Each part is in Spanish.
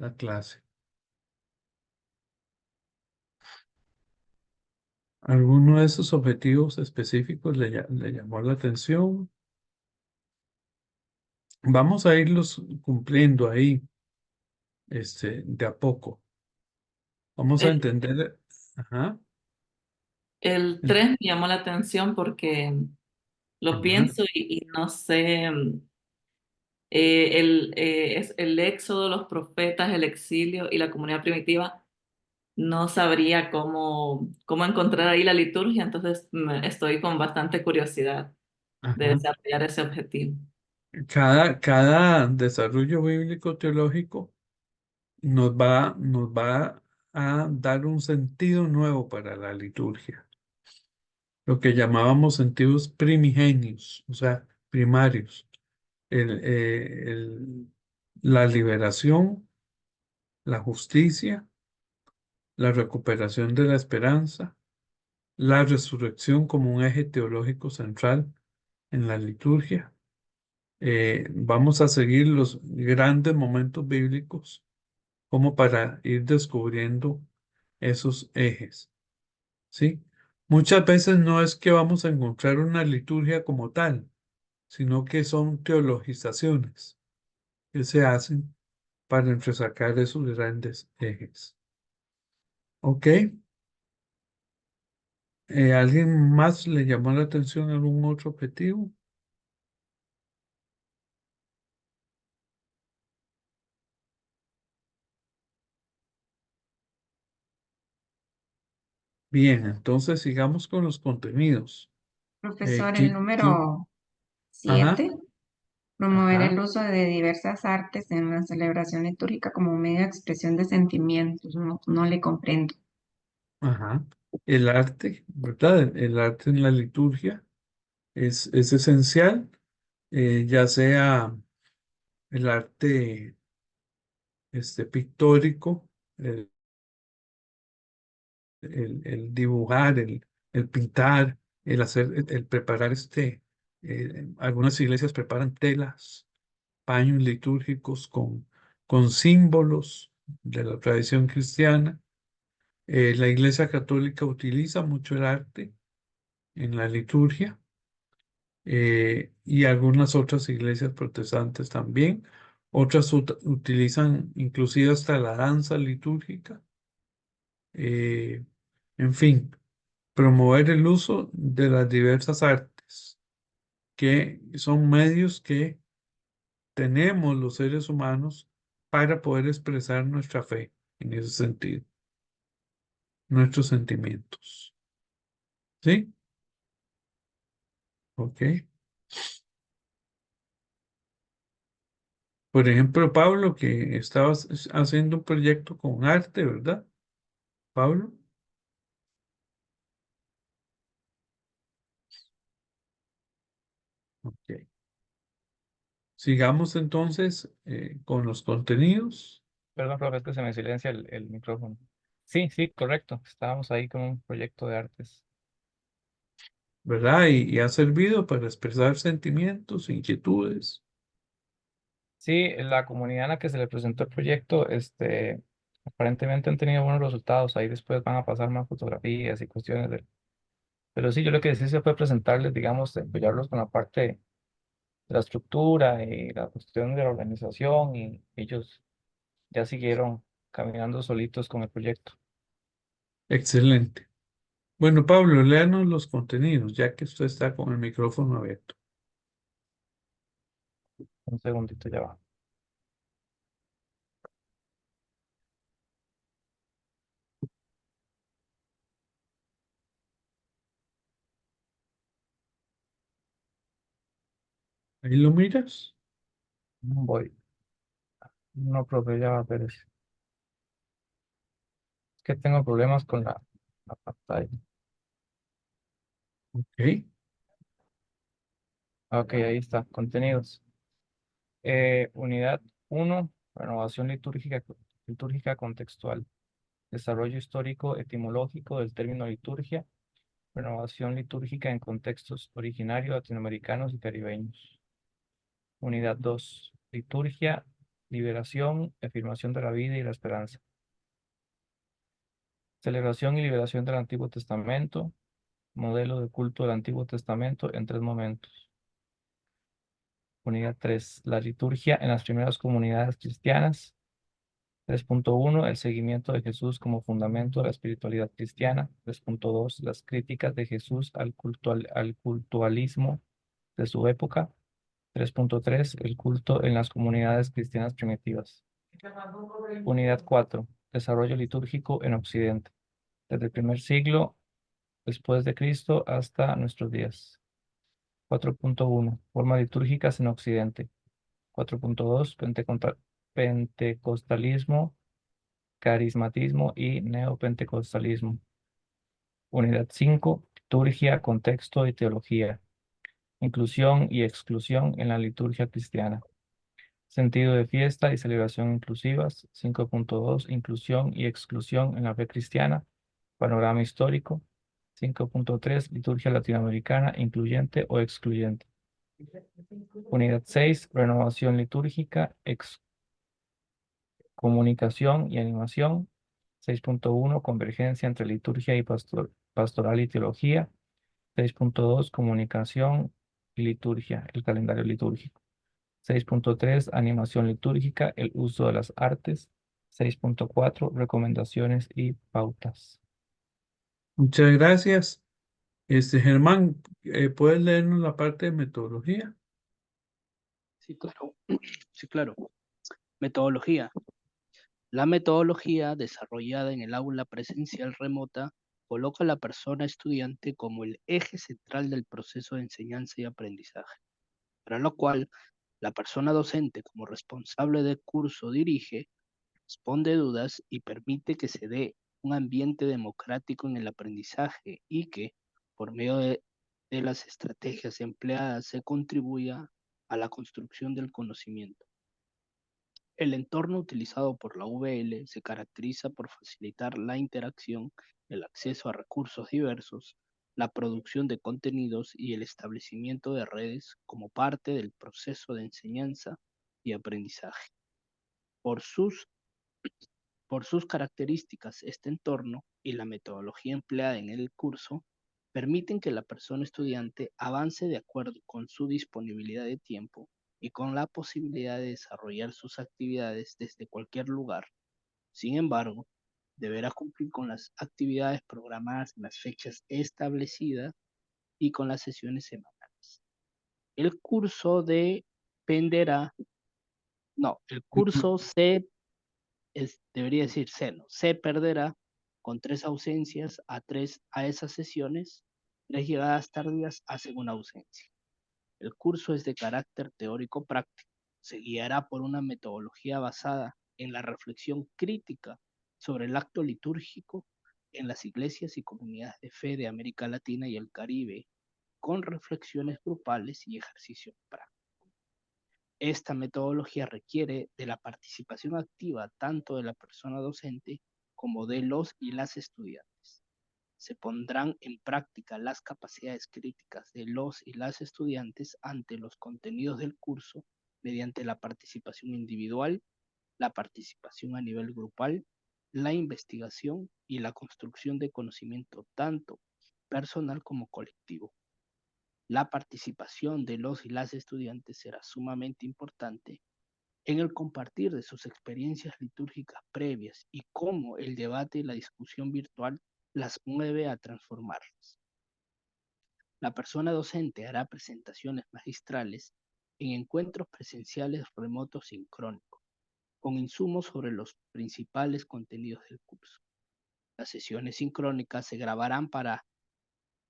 la clase. ¿Alguno de esos objetivos específicos le llamó la atención? Vamos a irlos cumpliendo ahí, de a poco. Vamos a El, entender. Ajá, el el- 3 me llamó la atención porque lo ajá, pienso y no sé, es el éxodo, los profetas, el exilio y la comunidad primitiva. No sabría cómo encontrar ahí la liturgia, entonces estoy con bastante curiosidad de ajá. desarrollar ese objetivo. Cada desarrollo bíblico teológico nos va a dar un sentido nuevo para la liturgia, lo que llamábamos sentidos primigenios, o sea, primarios. El, eh, el- la liberación, la justicia, la recuperación de la esperanza, la resurrección como un eje teológico central en la liturgia. Vamos a seguir los grandes momentos bíblicos como para ir descubriendo esos ejes, ¿sí? Muchas veces no es que vamos a encontrar una liturgia como tal, sino que son teologizaciones que se hacen para entresacar esos grandes ejes. ¿Ok? ¿Alguien más le llamó la atención algún otro objetivo? Bien, entonces sigamos con los contenidos. Profesor, el número Ajá, 7, promover ajá, el uso de diversas artes en la celebración litúrgica como medio de expresión de sentimientos. No, no le comprendo. ajá. El arte, ¿verdad? El arte en la liturgia es esencial, ya sea el arte pictórico, el, el dibujar, el pintar, el hacer, el preparar algunas iglesias preparan telas, paños litúrgicos con símbolos de la tradición cristiana. La Iglesia Católica utiliza mucho el arte en la liturgia, y algunas otras iglesias protestantes también. Otras utilizan inclusive hasta la danza litúrgica. Eh, en fin, promover el uso de las diversas artes, que son medios que tenemos los seres humanos para poder expresar nuestra fe en ese sentido, nuestros sentimientos. ¿Sí? Ok. Por ejemplo, Pablo, que estabas haciendo un proyecto con arte, ¿verdad? Pablo. Ok. Sigamos entonces con los contenidos, Perdón, profe, es que se me silencia el micrófono. Sí, sí, correcto. Estábamos ahí con un proyecto de artes. ¿verdad? Y ha servido para expresar sentimientos, inquietudes. Sí, la comunidad en la que se le presentó el proyecto, aparentemente han tenido buenos resultados. Ahí después van a pasar más fotografías y cuestiones de... Pero sí, yo lo que sí se fue presentarles, digamos, de apoyarlos con la parte de la estructura y la cuestión de la organización y ellos ya siguieron caminando solitos con el proyecto. Excelente. Bueno, Pablo, léanos los contenidos, ya que usted está con el micrófono abierto. Un segundito ya va. Ahí lo miras. Voy. No, profe, ya va, pero es que tengo problemas con la pantalla. Ok. Ok, ahí está. Contenidos. Unidad 1, renovación litúrgica contextual. Desarrollo histórico etimológico del término liturgia. Renovación litúrgica en contextos originarios latinoamericanos y caribeños. Unidad 2, liturgia liberación, afirmación de la vida y la esperanza. Celebración y liberación del Antiguo Testamento, modelo de culto del Antiguo Testamento en 3 momentos. Unidad 3, la liturgia en las primeras comunidades cristianas. 3.1, el seguimiento de Jesús como fundamento de la espiritualidad cristiana. 3.2, las críticas de Jesús al cultualismo de su época. 3.3, el culto en las comunidades cristianas primitivas. Unidad 4, desarrollo litúrgico en Occidente, desde el primer siglo después de Cristo hasta nuestros días. 4.1, formas litúrgicas en Occidente. 4.2, pentecostalismo, carismatismo y neopentecostalismo. Unidad 5, liturgia, contexto y teología. Inclusión y exclusión en la liturgia cristiana. Sentido de fiesta y celebración inclusivas. 5.2, inclusión y exclusión en la fe cristiana. Panorama histórico. 5.3, liturgia latinoamericana, incluyente o excluyente. Unidad 6, renovación litúrgica, comunicación y animación. 6.1, convergencia entre liturgia y pastoral y teología. 6.2, comunicación y liturgia, el calendario litúrgico. 6.3, animación litúrgica, el uso de las artes. 6.4, recomendaciones y pautas. Muchas gracias. Germán, ¿puedes leernos la parte de metodología? Sí, claro. Sí, claro. Metodología. La metodología desarrollada en el aula presencial remota coloca a la persona estudiante como el eje central del proceso de enseñanza y aprendizaje, para lo cual la persona docente como responsable del curso dirige, responde dudas y permite que se dé un ambiente democrático en el aprendizaje y que, por medio de las estrategias empleadas, se contribuya a la construcción del conocimiento. El entorno utilizado por la UVL se caracteriza por facilitar la interacción, el acceso a recursos diversos, la producción de contenidos y el establecimiento de redes como parte del proceso de enseñanza y aprendizaje. Por sus características, este entorno y la metodología empleada en el curso permiten que la persona estudiante avance de acuerdo con su disponibilidad de tiempo y con la posibilidad de desarrollar sus actividades desde cualquier lugar. Sin embargo, deberá cumplir con las actividades programadas en las fechas establecidas y con las sesiones semanales. El curso dependerá, no, el curso debería decir seno, se perderá con 3 ausencias a esas sesiones, 3 llegadas tardías hacen una ausencia. El curso es de carácter teórico práctico, se guiará por una metodología basada en la reflexión crítica sobre el acto litúrgico en las iglesias y comunidades de fe de América Latina y el Caribe, con reflexiones grupales y ejercicios prácticos. Esta metodología requiere de la participación activa tanto de la persona docente como de los y las estudiantes. Se pondrán en práctica las capacidades críticas de los y las estudiantes ante los contenidos del curso mediante la participación individual, la participación a nivel grupal, la investigación y la construcción de conocimiento tanto personal como colectivo. La participación de los y las estudiantes será sumamente importante en el compartir de sus experiencias litúrgicas previas y cómo el debate y la discusión virtual las mueve a transformarlas. La persona docente hará presentaciones magistrales en encuentros presenciales remotos sincrónicos, con insumos sobre los principales contenidos del curso. Las sesiones sincrónicas se grabarán para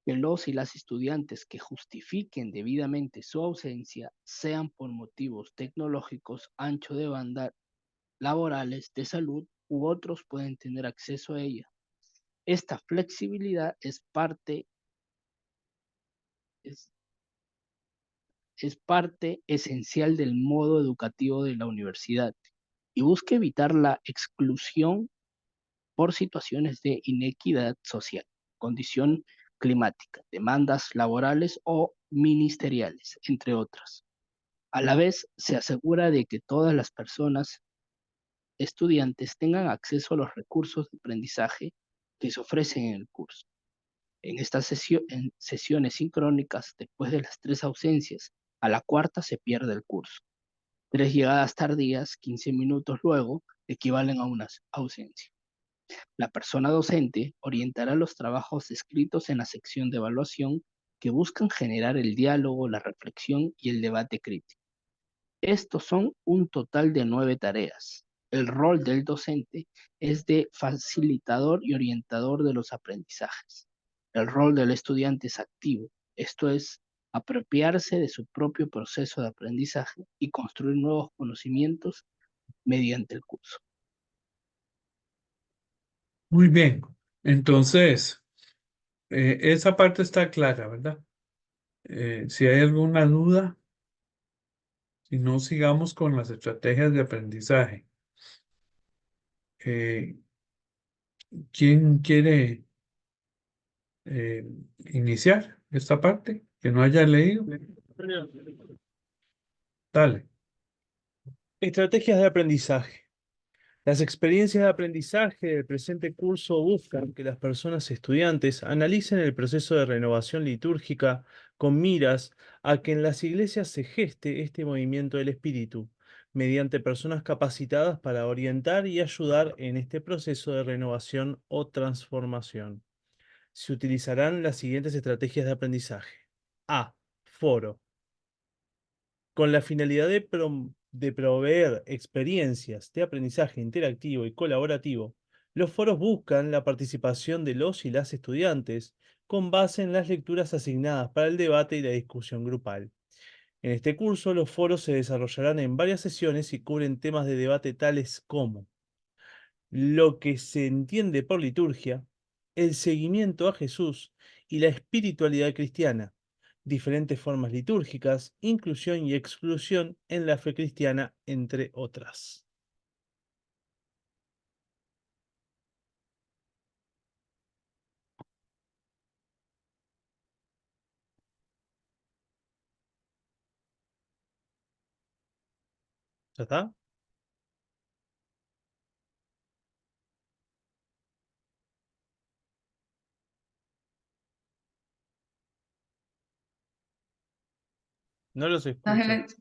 que los y las estudiantes que justifiquen debidamente su ausencia, sean por motivos tecnológicos, ancho de banda, laborales, de salud u otros, pueden tener acceso a ella. Esta flexibilidad es parte esencial del modo educativo de la universidad y busca evitar la exclusión por situaciones de inequidad social, condición climática, demandas laborales o ministeriales, entre otras. A la vez, se asegura de que todas las personas estudiantes tengan acceso a los recursos de aprendizaje que se ofrecen en el curso. En sesiones sincrónicas, después de las 3 ausencias, a la cuarta se pierde el curso. 3 llegadas tardías, 15 minutos luego, equivalen a una ausencia. La persona docente orientará los trabajos escritos en la sección de evaluación que buscan generar el diálogo, la reflexión y el debate crítico. Estos son un total de 9 tareas. El rol del docente es de facilitador y orientador de los aprendizajes. El rol del estudiante es activo, esto es, apropiarse de su propio proceso de aprendizaje y construir nuevos conocimientos mediante el curso. Muy bien. Entonces, esa parte está clara, ¿verdad? Si hay alguna duda, si no, sigamos con las estrategias de aprendizaje. Eh, ¿Quién quiere eh, iniciar esta parte? Que no haya leído. Dale. Estrategias de aprendizaje. Las experiencias de aprendizaje del presente curso buscan que las personas estudiantes analicen el proceso de renovación litúrgica con miras a que en las iglesias se geste este movimiento del espíritu, mediante personas capacitadas para orientar y ayudar en este proceso de renovación o transformación. Se utilizarán las siguientes estrategias de aprendizaje. A. Foro. Con la finalidad de proveer experiencias de aprendizaje interactivo y colaborativo, los foros buscan la participación de los y las estudiantes con base en las lecturas asignadas para el debate y la discusión grupal. En este curso, los foros se desarrollarán en varias sesiones y cubren temas de debate tales como lo que se entiende por liturgia, el seguimiento a Jesús y la espiritualidad cristiana, diferentes formas litúrgicas, inclusión y exclusión en la fe cristiana, entre otras. ¿Ya está? No los escucho. Ángeles,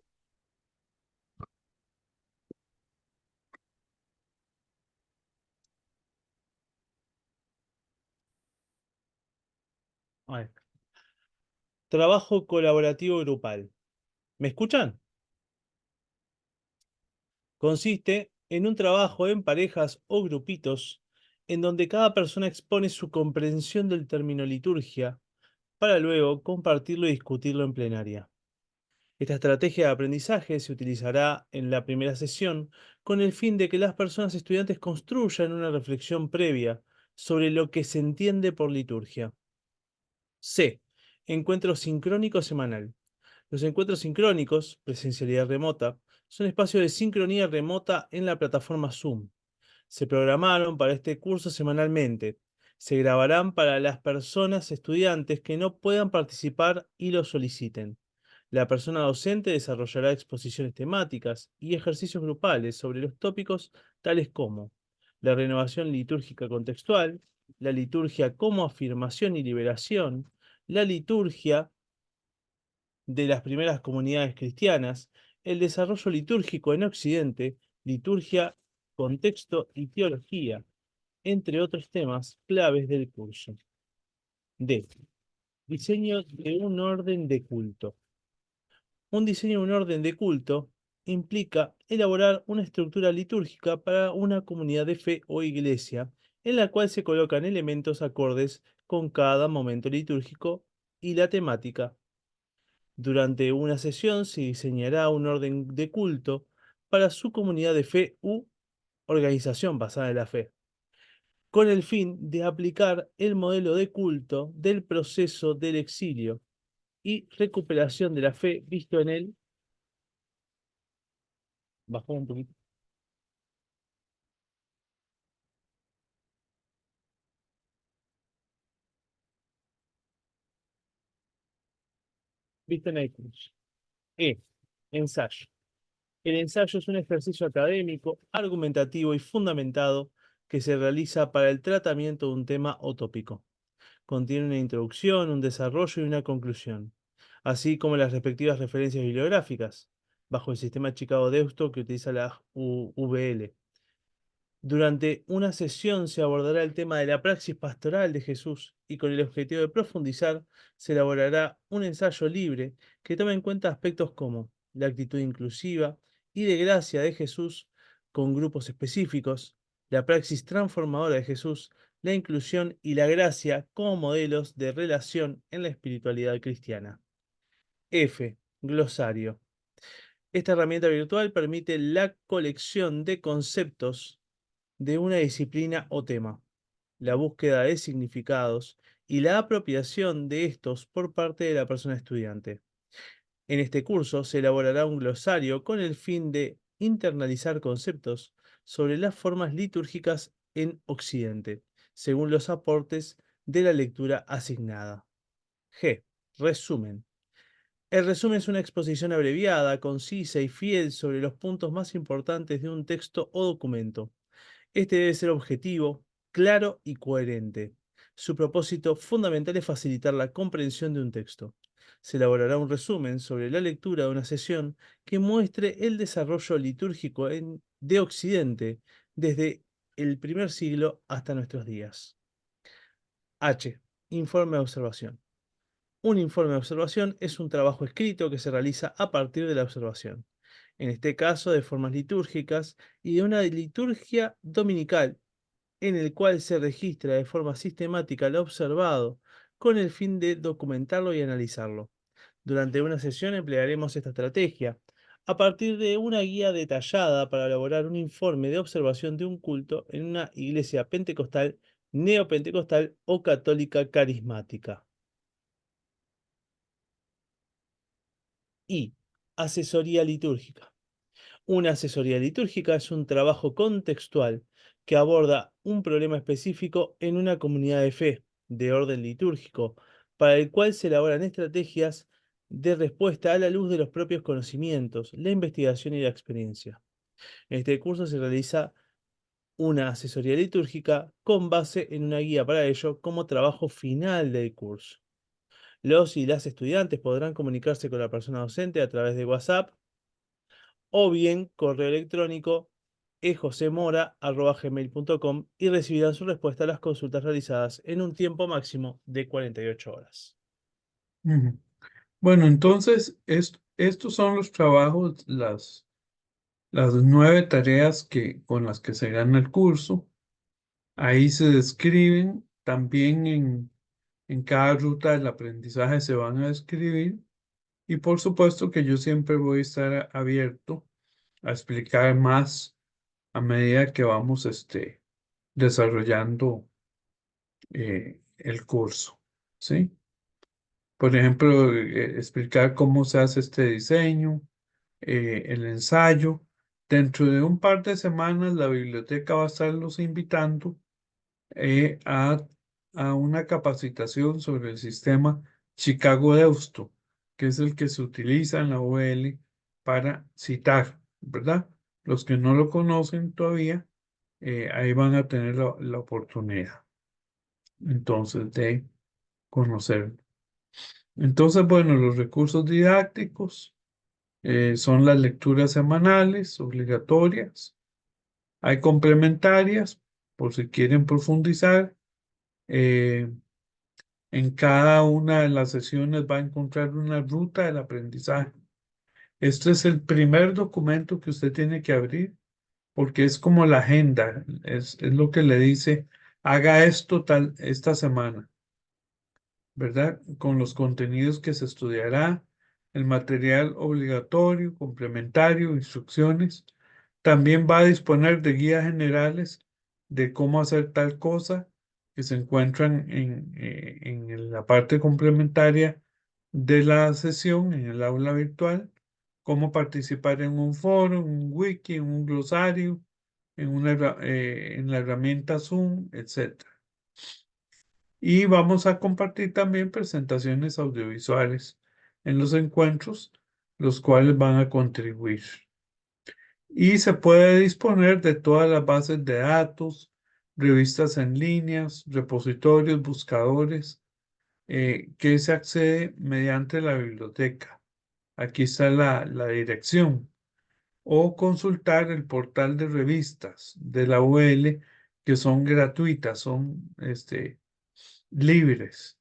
Ahí. Trabajo colaborativo grupal. ¿Me escuchan? Consiste en un trabajo en parejas o grupitos en donde cada persona expone su comprensión del término liturgia para luego compartirlo y discutirlo en plenaria. Esta estrategia de aprendizaje se utilizará en la primera sesión con el fin de que las personas estudiantes construyan una reflexión previa sobre lo que se entiende por liturgia. C. Encuentro sincrónico semanal. Los encuentros sincrónicos, presencialidad remota, son espacios de sincronía remota en la plataforma Zoom. Se programaron para este curso semanalmente. Se grabarán para las personas estudiantes que no puedan participar y lo soliciten. La persona docente desarrollará exposiciones temáticas y ejercicios grupales sobre los tópicos tales como la renovación litúrgica contextual, la liturgia como afirmación y liberación, la liturgia de las primeras comunidades cristianas, el desarrollo litúrgico en Occidente, liturgia, contexto y teología, entre otros temas claves del curso. D. Diseño de un orden de culto. Un diseño de un orden de culto implica elaborar una estructura litúrgica para una comunidad de fe o iglesia, en la cual se colocan elementos acordes con cada momento litúrgico y la temática. Durante una sesión se diseñará un orden de culto para su comunidad de fe u organización basada en la fe, con el fin de aplicar el modelo de culto del proceso del exilio y recuperación de la fe visto en el... Bajó un poquito. Visto en el curso. E. Ensayo. El ensayo es un ejercicio académico, argumentativo y fundamentado que se realiza para el tratamiento de un tema o tópico. Contiene una introducción, un desarrollo y una conclusión, así como las respectivas referencias bibliográficas, bajo el sistema Chicago-Deusto que utiliza la UVL. Durante una sesión se abordará el tema de la praxis pastoral de Jesús y con el objetivo de profundizar se elaborará un ensayo libre que tome en cuenta aspectos como la actitud inclusiva y de gracia de Jesús con grupos específicos, la praxis transformadora de Jesús, la inclusión y la gracia como modelos de relación en la espiritualidad cristiana. F. Glosario. Esta herramienta virtual permite la colección de conceptos de una disciplina o tema, la búsqueda de significados y la apropiación de estos por parte de la persona estudiante. En este curso se elaborará un glosario con el fin de internalizar conceptos sobre las formas litúrgicas en Occidente, según los aportes de la lectura asignada. G. Resumen. El resumen es una exposición abreviada, concisa y fiel sobre los puntos más importantes de un texto o documento. Este debe ser objetivo, claro y coherente. Su propósito fundamental es facilitar la comprensión de un texto. Se elaborará un resumen sobre la lectura de una sesión que muestre el desarrollo litúrgico de Occidente desde el primer siglo hasta nuestros días. H. Informe de observación. Un informe de observación es un trabajo escrito que se realiza a partir de la observación, en este caso de formas litúrgicas y de una liturgia dominical en el cual se registra de forma sistemática lo observado, con el fin de documentarlo y analizarlo. Durante una sesión emplearemos esta estrategia, a partir de una guía detallada para elaborar un informe de observación de un culto en una iglesia pentecostal, neopentecostal o católica carismática. Y asesoría litúrgica. Una asesoría litúrgica es un trabajo contextual que aborda un problema específico en una comunidad de fe, de orden litúrgico, para el cual se elaboran estrategias de respuesta a la luz de los propios conocimientos, la investigación y la experiencia. En este curso se realiza una asesoría litúrgica con base en una guía para ello como trabajo final del curso. Los y las estudiantes podrán comunicarse con la persona docente a través de WhatsApp o bien correo electrónico ejosemora@gmail.com y recibirán su respuesta a las consultas realizadas en un tiempo máximo de 48 horas. Ujú. Bueno, entonces estos son los trabajos, las 9 tareas con las que se gana el curso. Ahí se describen también en cada ruta del aprendizaje se van a describir y por supuesto que yo siempre voy a estar abierto a explicar más a medida que vamos desarrollando el curso, ¿sí? Por ejemplo, explicar cómo se hace este diseño, el ensayo. Dentro de un par de semanas la biblioteca va a estarlos invitando eh, a, a una capacitación sobre el sistema Chicago-Deusto, que es el que se utiliza en la OL para citar, ¿verdad? Los que no lo conocen todavía, ahí van a tener la oportunidad entonces de conocerlo. Entonces, bueno, los recursos didácticos son las lecturas semanales obligatorias. Hay complementarias por si quieren profundizar. Eh, en cada una de las sesiones va a encontrar una ruta del aprendizaje. Este es el primer documento que usted tiene que abrir porque es como la agenda, es lo que le dice, haga esto tal esta semana. ¿Verdad? Con los contenidos que se estudiará, el material obligatorio, complementario, instrucciones. También va a disponer de guías generales de cómo hacer tal cosa que se encuentran en la parte complementaria de la sesión, en el aula virtual, cómo participar en un foro, en un wiki, en un glosario, en la herramienta Zoom, etc. Y vamos a compartir también presentaciones audiovisuales en los encuentros, los cuales van a contribuir. Y se puede disponer de todas las bases de datos, revistas en líneas, repositorios, buscadores, que se accede mediante la biblioteca. Aquí está la dirección. O consultar el portal de revistas de la UL, que son gratuitas, son libres.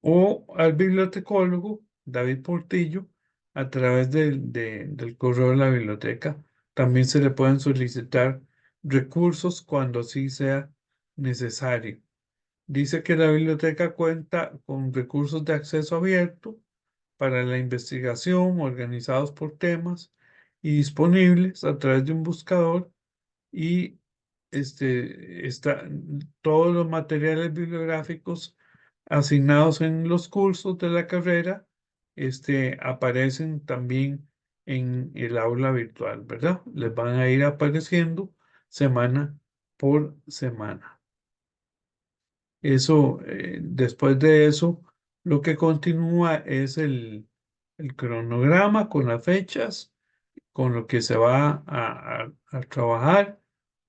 O al bibliotecólogo David Portillo a través del correo de la biblioteca. También se le pueden solicitar recursos cuando así sea necesario. Dice que la biblioteca cuenta con recursos de acceso abierto para la investigación organizados por temas y disponibles a través de un buscador y todos los materiales bibliográficos asignados en los cursos de la carrera aparecen también en el aula virtual, ¿verdad? Les van a ir apareciendo semana por semana. Eso, después de eso, lo que continúa es el cronograma con las fechas, con lo que se va a trabajar,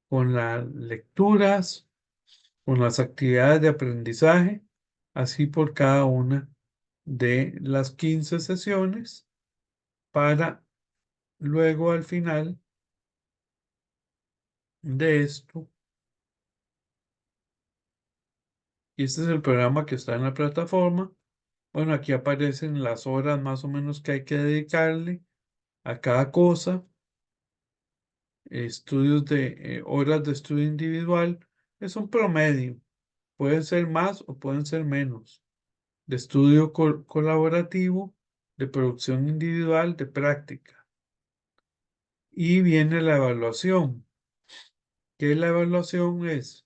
con las lecturas, con las actividades de aprendizaje, así por cada una de las 15 sesiones, para luego al final de esto, y este es el programa que está en la plataforma. Bueno, aquí aparecen las horas más o menos que hay que dedicarle a cada cosa. Estudios de horas de estudio individual es un promedio. Pueden ser más o pueden ser menos. De estudio colaborativo, de producción individual, de práctica. Y viene la evaluación. ¿Qué la evaluación es?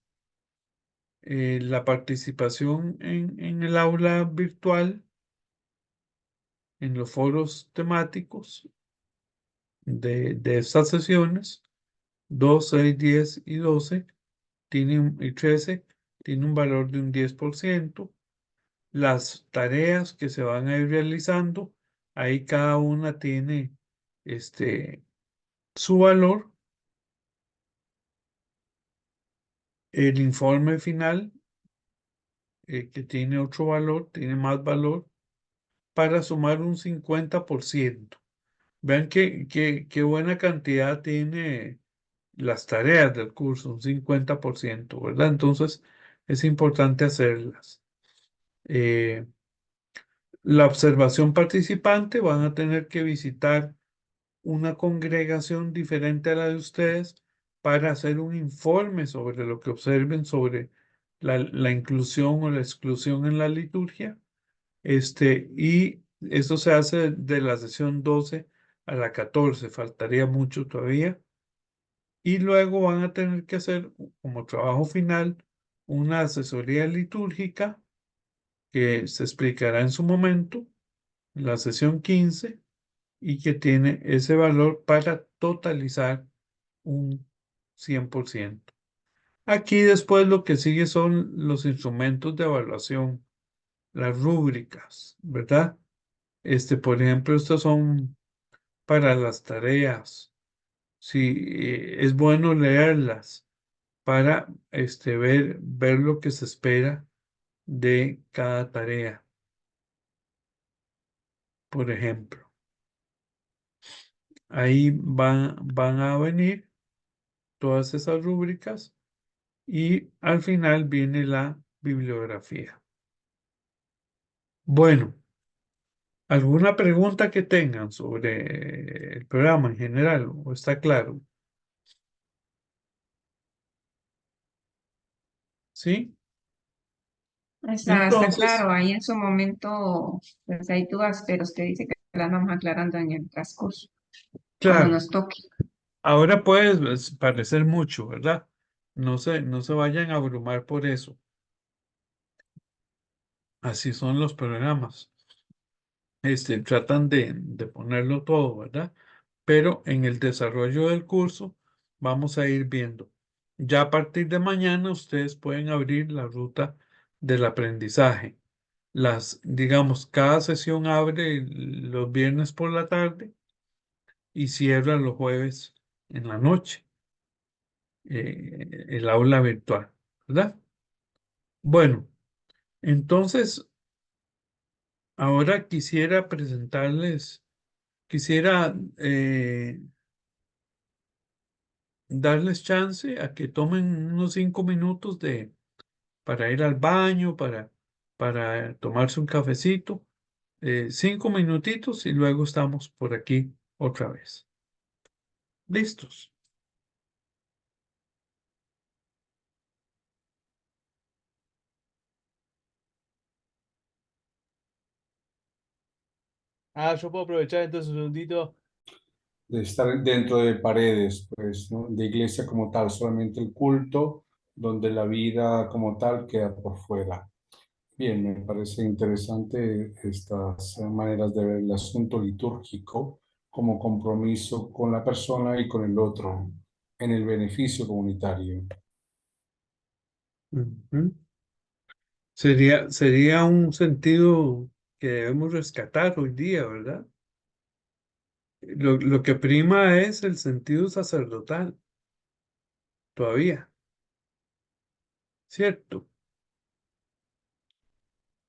La participación en el aula virtual, en los foros temáticos de estas sesiones, 2, 6, 10 y 12, y 13, tiene un valor de un 10%. Las tareas que se van a ir realizando, ahí cada una tiene su valor. El informe final, que tiene otro valor, tiene más valor, para sumar un 50%. Vean qué buena cantidad tiene las tareas del curso, un 50%, ¿verdad? Entonces, es importante hacerlas. La observación participante van a tener que visitar una congregación diferente a la de ustedes para hacer un informe sobre lo que observen sobre la inclusión o la exclusión en la liturgia. Y eso se hace de la sesión 12 a la 14, faltaría mucho todavía. Y luego van a tener que hacer como trabajo final una asesoría litúrgica que se explicará en su momento, en la sesión 15, y que tiene ese valor para totalizar un 100%. Aquí después lo que sigue son los instrumentos de evaluación, las rúbricas, ¿verdad? Por ejemplo, estos son para las tareas. Sí, es bueno leerlas para ver lo que se espera de cada tarea, por ejemplo. Ahí van a venir todas esas rúbricas y al final viene la bibliografía. Bueno, ¿alguna pregunta que tengan sobre el programa en general o está claro? ¿Sí? Está Entonces, claro, ahí en su momento, pues hay dudas, pero usted dice que las vamos aclarando en el transcurso, cuando claro, nos toque. ahora puede parecer mucho, ¿verdad? No se vayan a abrumar por eso. Así son los programas. Tratan de ponerlo todo, ¿verdad? Pero en el desarrollo del curso vamos a ir viendo. Ya a partir de mañana ustedes pueden abrir la ruta del aprendizaje. digamos, cada sesión abre los viernes por la tarde y cierra los jueves en la noche, el aula virtual, ¿verdad? Bueno, entonces ahora quisiera darles chance a que tomen unos 5 minutos para ir al baño, para tomarse un cafecito, 5 minutitos y luego estamos por aquí otra vez. ¿Listos? Yo puedo aprovechar entonces un segundito. De estar dentro de paredes, pues, ¿no? De iglesia como tal, solamente el culto, donde la vida como tal queda por fuera. Bien, me parece interesante estas maneras de ver el asunto litúrgico como compromiso con la persona y con el otro en el beneficio comunitario. Ujú. Sería un sentido que debemos rescatar hoy día, ¿verdad? Lo que prima es el sentido sacerdotal, todavía, ¿cierto?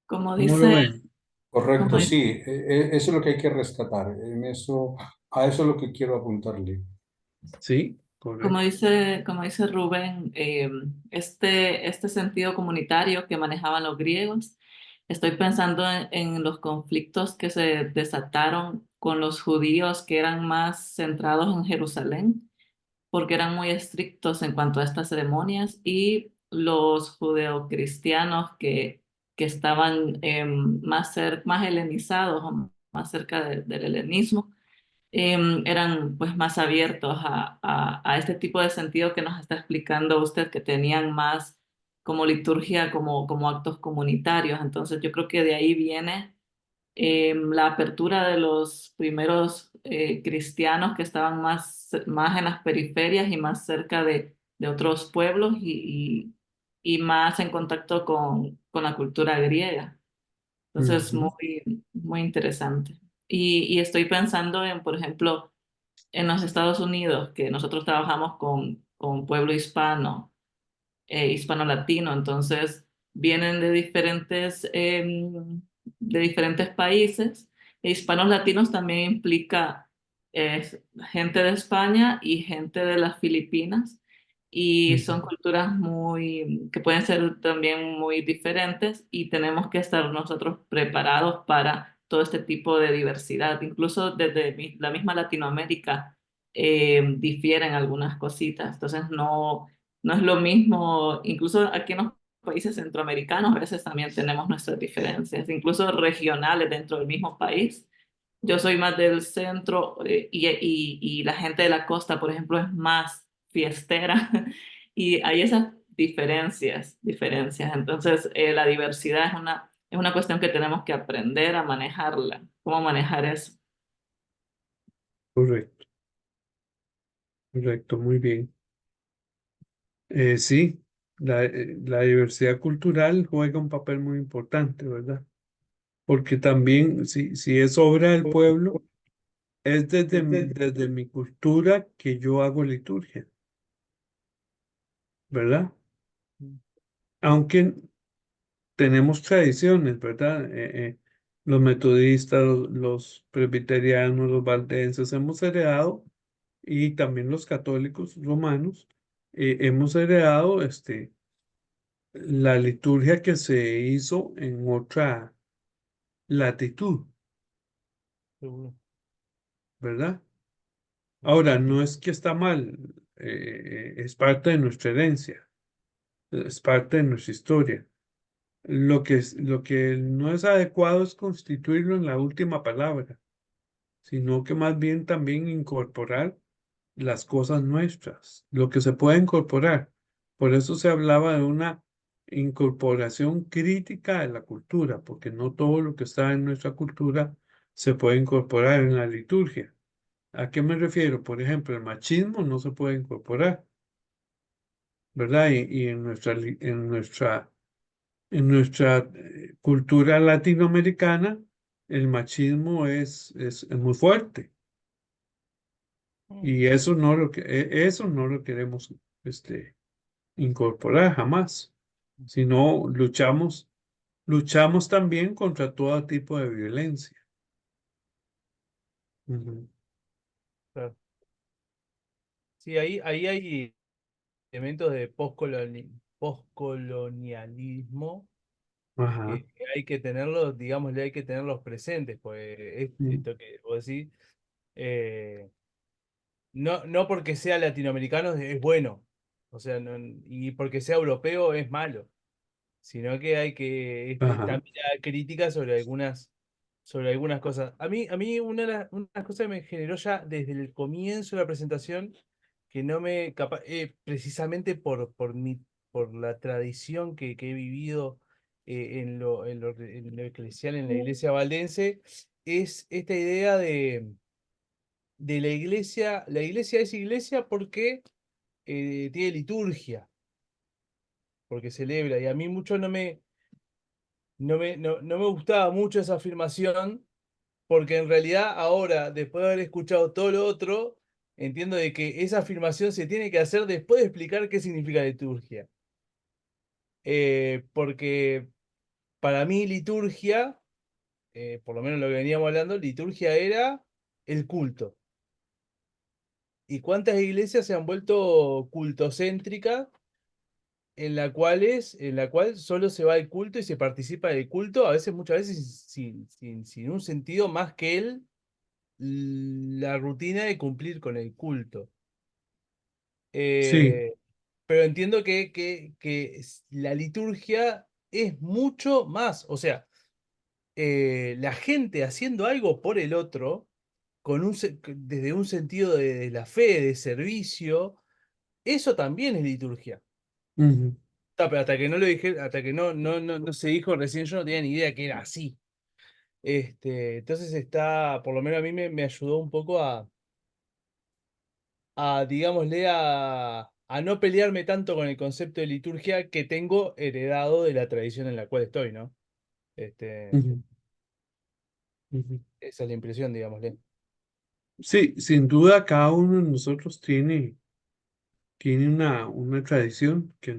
Como ¿Cómo lo dice, ven? Correcto, como dice sí, eso es lo que hay que rescatar. A eso es lo que quiero apuntarle. Sí, correcto. Como dice Rubén, este sentido comunitario que manejaban los griegos, estoy pensando en los conflictos que se desataron con los judíos que eran más centrados en Jerusalén, porque eran muy estrictos en cuanto a estas ceremonias, y los judeocristianos que estaban más helenizados o más cerca del helenismo, eran pues más abiertos a este tipo de sentido que nos está explicando usted, que tenían más como liturgia, como actos comunitarios. Entonces yo creo que de ahí viene la apertura de los primeros cristianos que estaban más en las periferias y más cerca de otros pueblos y más en contacto con la cultura griega. Entonces, Ujú, muy interesante. Y estoy pensando en, por ejemplo, en los Estados Unidos, que nosotros trabajamos con pueblo hispano, hispano-latino, entonces vienen de diferentes países. E hispanos latinos también implica gente de España y gente de las Filipinas, y son ujú, culturas que pueden ser también muy diferentes, y tenemos que estar nosotros preparados para todo este tipo de diversidad. Incluso desde la misma Latinoamérica difieren algunas cositas, entonces no es lo mismo. Incluso aquí en los países centroamericanos a veces también tenemos nuestras diferencias, incluso regionales dentro del mismo país. Yo soy más del centro, y la gente de la costa, por ejemplo, es más fiestera y hay esas diferencias. Entonces, la diversidad es una cuestión que tenemos que aprender a manejarla, cómo manejar eso. correcto, correcto, muy bien. Sí, la diversidad cultural juega un papel muy importante, ¿verdad? Porque también, si es obra del pueblo, es desde mi cultura que yo hago liturgia, ¿verdad? Aunque tenemos tradiciones, ¿verdad? Los metodistas, los presbiterianos, los valdenses hemos heredado, y también los católicos romanos, hemos heredado la liturgia que se hizo en otra latitud, Seguro. ¿verdad? Ahora, no es que está mal, es parte de nuestra herencia, es parte de nuestra historia. Lo que no es adecuado es constituirlo en la última palabra, sino que más bien también incorporar las cosas nuestras, lo que se puede incorporar. Por eso se hablaba de una incorporación crítica de la cultura, porque no todo lo que está en nuestra cultura se puede incorporar en la liturgia. ¿A qué me refiero? Por ejemplo, el machismo no se puede incorporar, ¿verdad? Y en nuestra En nuestra cultura latinoamericana, el machismo es muy fuerte y eso no lo queremos incorporar jamás, sino luchamos también contra todo tipo de violencia. Ujú. Claro. Sí, ahí hay elementos de postcolonialismo Ajá. que hay que tenerlos, digamos, hay que tenerlos presentes, pues Mm. esto que vos decís, eh, no porque sea latinoamericano es bueno, o sea, y porque sea europeo es malo, sino que hay que Ajá. también hay críticas sobre algunas cosas. A mí una cosa que me generó ya desde el comienzo de la presentación, que no me precisamente por la tradición que he vivido en lo eclesial, en la iglesia valdense, es esta idea de la iglesia es iglesia porque tiene liturgia, porque celebra, y a mí mucho no me gustaba mucho esa afirmación, porque en realidad ahora, después de haber escuchado todo lo otro, entiendo de que esa afirmación se tiene que hacer después de explicar qué significa liturgia. Porque para mí liturgia, por lo menos lo que veníamos hablando, liturgia era el culto. ¿Y cuántas iglesias se han vuelto cultocéntricas en la cual solo se va al culto y se participa del culto, a veces, muchas veces sin un sentido más que la rutina de cumplir con el culto? Sí. Eh, pero entiendo que la liturgia es mucho más, o sea, la gente haciendo algo por el otro, desde un sentido de la fe, de servicio, eso también es liturgia. Ujú. Pero hasta que no lo dije, hasta que no se dijo recién, yo no tenía ni idea que era así. Entonces por lo menos a mí me ayudó un poco digámosle, a no pelearme tanto con el concepto de liturgia que tengo heredado de la tradición en la cual estoy, ¿no? Este, Ujú. Ujú. esa es la impresión, digámosle. Sí, sin duda cada uno de nosotros tiene una tradición que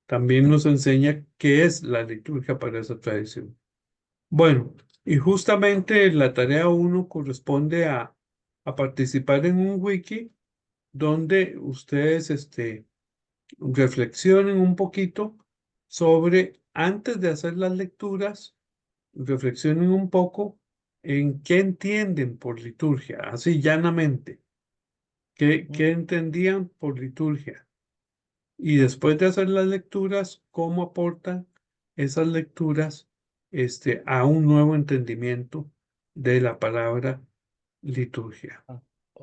también nos enseña qué es la liturgia para esa tradición. Bueno, y justamente la tarea uno corresponde a participar en un wiki donde ustedes reflexionen un poquito sobre, antes de hacer las lecturas, reflexionen un poco en qué entienden por liturgia, así llanamente, qué entendían por liturgia. Y después de hacer las lecturas, cómo aportan esas lecturas a un nuevo entendimiento de la palabra liturgia. Ah,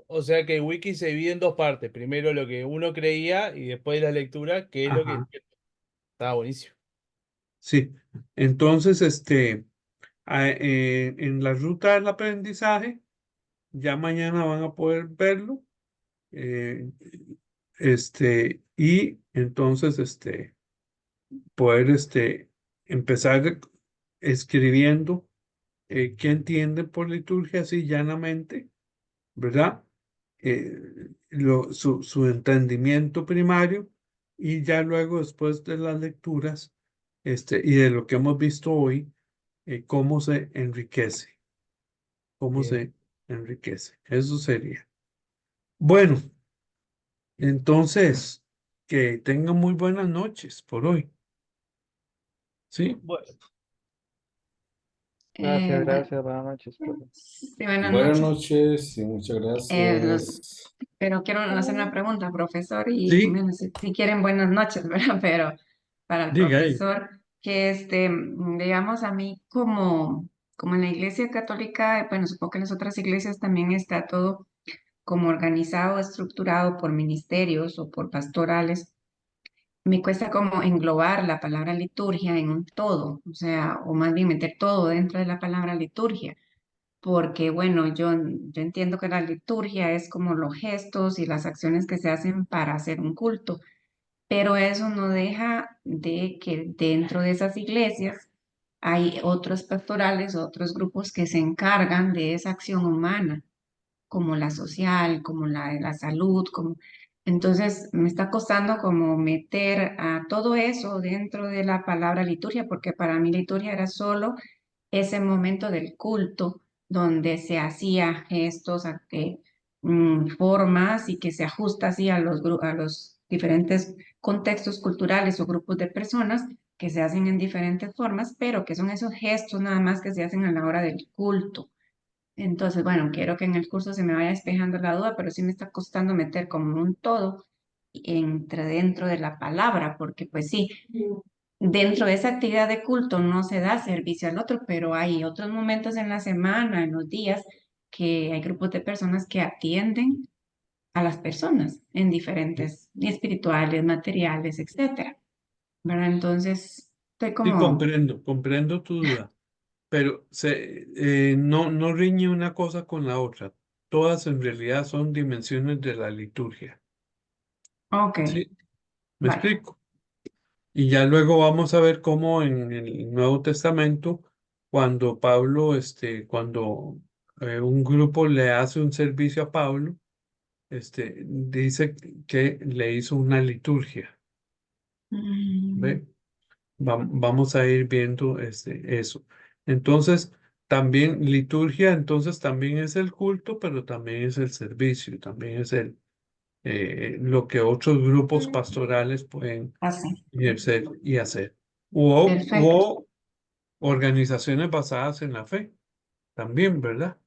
o sea que el wiki se divide en dos partes. Primero lo que uno creía y después la lectura, que es lo que Ajá, entiendo. Estaba buenísimo. sí. Entonces, en la ruta del aprendizaje, ya mañana van a poder verlo. eh, y entonces, poder, empezar escribiendo qué entienden por liturgia así llanamente, ¿verdad? Su entendimiento primario, y ya luego, después de las lecturas y de lo que hemos visto hoy, cómo se enriquece, cómo Bien. se enriquece. Eso sería. Bueno, entonces, que tengan muy buenas noches por hoy. ¿Sí? Bueno, Bueno, Gracias, buenas noches, profe. sí, buenas Buenas noches. noches y muchas Eh, gracias. pero quiero hacer una pregunta, profesor, y Sí, bueno, si quieren buenas noches, ¿verdad? Pero para el diga ahí. profesor, que digamos a mí como en la Iglesia Católica, bueno, supongo que en las otras iglesias también está todo como organizado, estructurado por ministerios o por pastorales. Me cuesta como englobar la palabra liturgia en un todo, o sea, o más bien meter todo dentro de la palabra liturgia, porque bueno, yo entiendo que la liturgia es como los gestos y las acciones que se hacen para hacer un culto, pero eso no deja de que dentro de esas iglesias hay otros pastorales, otros grupos que se encargan de esa acción humana, como la social, como la de la salud, como... Entonces me está costando como meter a todo eso dentro de la palabra liturgia, porque para mí liturgia era solo ese momento del culto donde se hacía gestos, formas y que se ajusta así a a los diferentes contextos culturales o grupos de personas que se hacen en diferentes formas, pero que son esos gestos nada más que se hacen a la hora del culto. Entonces, bueno, quiero que en el curso se me vaya despejando la duda, pero sí me está costando meter como un todo dentro de la palabra, porque pues sí, dentro de esa actividad de culto no se da servicio al otro, pero hay otros momentos en la semana, en los días, que hay grupos de personas que atienden a las personas en diferentes, espirituales, materiales, etcétera, ¿verdad? Entonces, estoy Sí, como, comprendo tu duda, pero no riñe una cosa con la otra. Todas en realidad son dimensiones de la liturgia. ok, ¿Sí? ¿Me vale. explico? Y ya luego vamos a ver cómo en el Nuevo Testamento, cuando Pablo, cuando un grupo le hace un servicio a Pablo, dice que le hizo una liturgia. Mm, ¿Ve? Vamos a ir viendo eso. Entonces, también liturgia, entonces también es el culto, pero también es el servicio, también es lo que otros grupos pastorales pueden así, ejercer y hacer. perfecto. O organizaciones basadas en la fe, también, ¿verdad?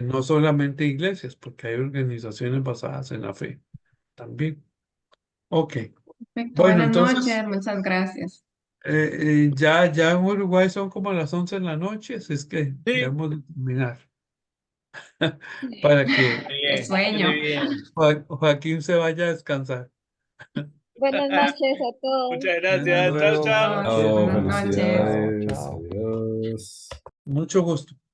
No solamente iglesias, porque hay organizaciones basadas en la fe, también. Ok. Perfecto, Bueno, buenas noches, entonces, muchas gracias. ya en Uruguay son como las 11 de la noche, así es que Sí, debemos de terminar para que Qué bien, sueño. bien. Joaquín se vaya a descansar. Buenas noches a todos. Muchas Hasta gracias. Chao, luego, buenas chao. noches. Chao, Buenas Chao. noches. Chao, felicidades, chao. adiós. Mucho gusto.